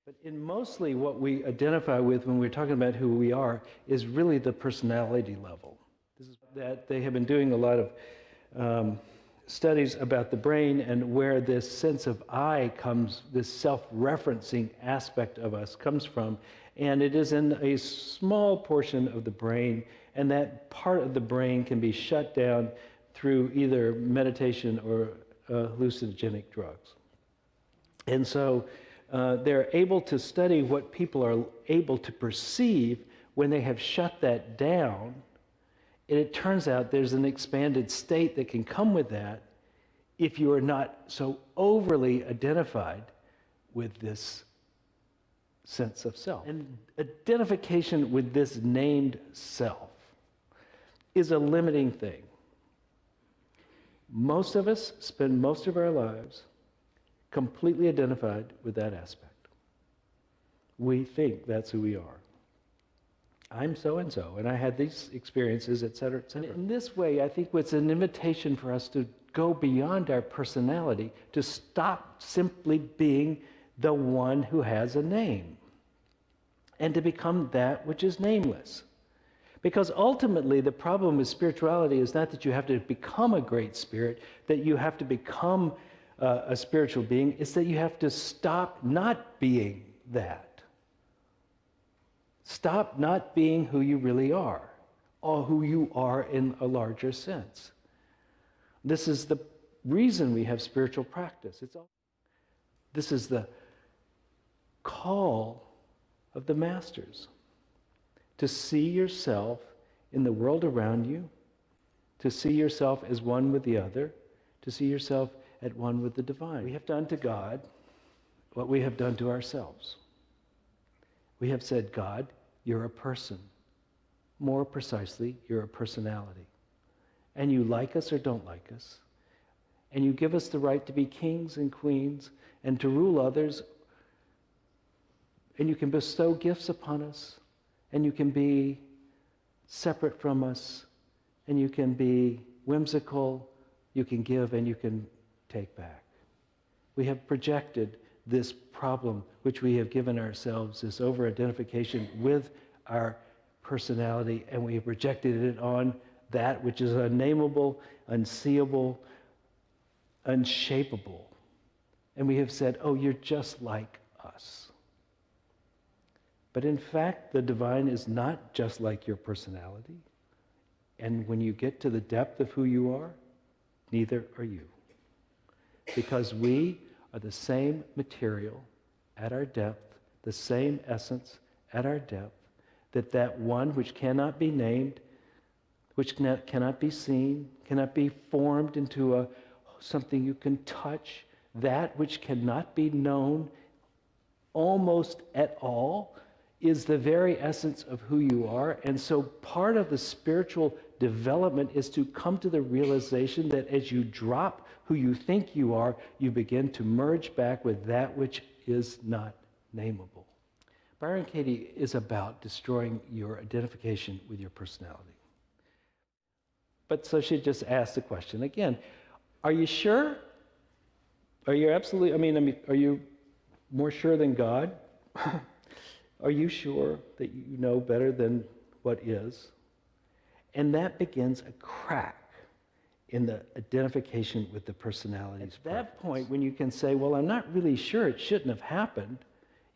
But in mostly what we identify with when we're talking about who we are is really the personality level. This is that they have been doing a lot of studies about the brain and where this sense of I comes, this self-referencing aspect of us comes from. And it is in a small portion of the brain, and that part of the brain can be shut down through either meditation or hallucinogenic drugs. And so they're able to study what people are able to perceive when they have shut that down. And it turns out there's an expanded state that can come with that if you are not so overly identified with this sense of self. And identification with this named self is a limiting thing. Most of us spend most of our lives completely identified with that aspect. We think that's who we are. I'm so-and-so, and I had these experiences, et cetera, et cetera. In this way, I think it's an invitation for us to go beyond our personality, to stop simply being the one who has a name, and to become that which is nameless. Because ultimately, the problem with spirituality is not that you have to become a great spirit, that you have to become a spiritual being, it's that you have to stop not being that. Stop not being who you really are, or who you are in a larger sense. This is the reason we have spiritual practice. This is the call of the masters, to see yourself in the world around you, to see yourself as one with the other, to see yourself at one with the divine. We have done to God what we have done to ourselves. We have said, God, you're a person. More precisely, you're a personality. And you like us or don't like us. And you give us the right to be kings and queens and to rule others. And you can bestow gifts upon us. And you can be separate from us. And you can be whimsical. You can give and you can take back. We have projected this problem which we have given ourselves, this over-identification with our personality, and we have projected it on that which is unnameable, unseeable, unshapable. And we have said, oh, you're just like us. But in fact, the divine is not just like your personality. And when you get to the depth of who you are, neither are you. Because we are the same material at our depth, the same essence at our depth, that one which cannot be named, which cannot be seen, cannot be formed into something you can touch, that which cannot be known almost at all, is the very essence of who you are. And so part of the spiritual development is to come to the realization that as you drop who you think you are, you begin to merge back with that which is not nameable. Byron Katie is about destroying your identification with your personality. But so she just asked the question again, are you sure? Are you absolutely, I mean, are you more sure than God? Are you sure that you know better than what is? And that begins a crack in the identification with the personality's At that point, when you can say, well, I'm not really sure, it shouldn't have happened,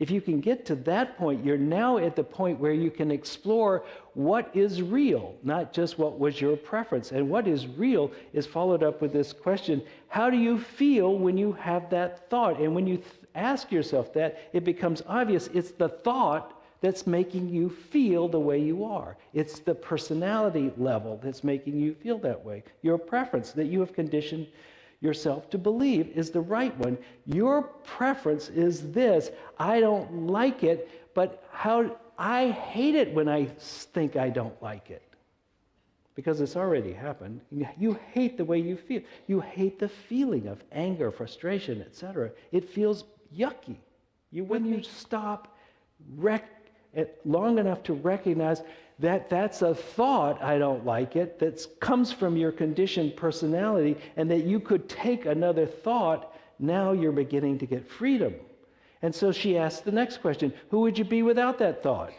if you can get to that point, you're now at the point where you can explore what is real, not just what was your preference. And what is real is followed up with this question, how do you feel when you have that thought? And when you ask yourself that, it becomes obvious it's the thought that's making you feel the way you are. It's the personality level that's making you feel that way. Your preference that you have conditioned yourself to believe is the right one. Your preference is this. I don't like it, but I hate it when I think I don't like it. Because it's already happened. You hate the way you feel. You hate the feeling of anger, frustration, etc. It feels yucky. When you stop long enough to recognize that that's a thought, I don't like it, that comes from your conditioned personality, and that you could take another thought, now you're beginning to get freedom. And so she asked the next question, who would you be without that thought?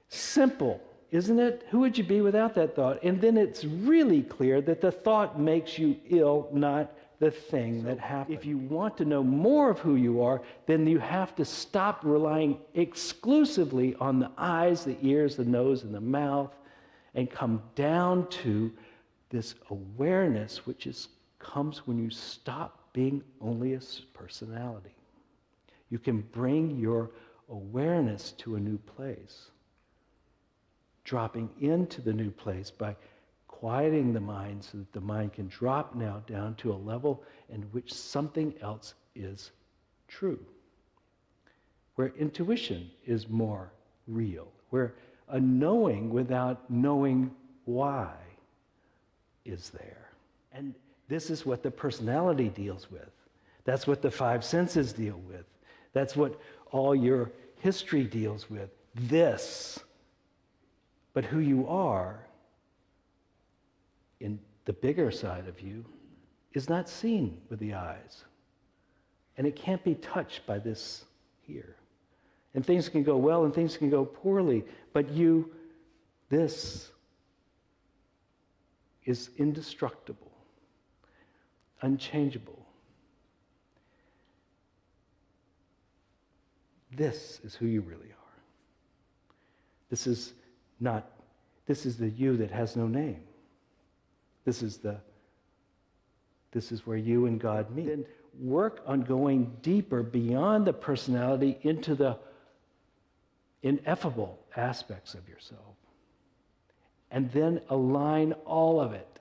Simple, isn't it? Who would you be without that thought? And then it's really clear that the thought makes you ill, not the thing that happened. If you want to know more of who you are, then you have to stop relying exclusively on the eyes, the ears, the nose, and the mouth, and come down to this awareness, which comes when you stop being only a personality. You can bring your awareness to a new place, dropping into the new place by quieting the mind so that the mind can drop now down to a level in which something else is true, where intuition is more real, where a knowing without knowing why is there. And this is what the personality deals with. That's what the five senses deal with. That's what all your history deals with. This. But who you are in the bigger side of you is not seen with the eyes. And it can't be touched by this here. And things can go well and things can go poorly, but this is indestructible, unchangeable. This is who you really are. This is the you that has no name. This is where you and God meet. And work on going deeper beyond the personality into the ineffable aspects of yourself. And then align all of it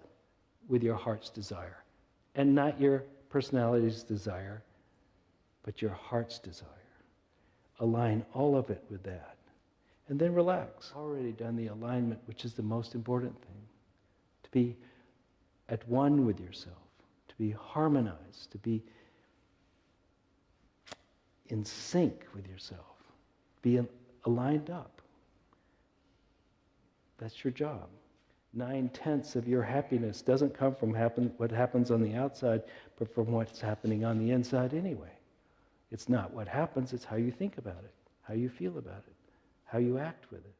with your heart's desire. And not your personality's desire, but your heart's desire. Align all of it with that. And then relax. Already done the alignment, which is the most important thing. To be at one with yourself, to be harmonized, to be in sync with yourself, be aligned up. That's your job. 9/10 of your happiness doesn't come from what happens on the outside, but from what's happening on the inside anyway. It's not what happens, it's how you think about it, how you feel about it, how you act with it.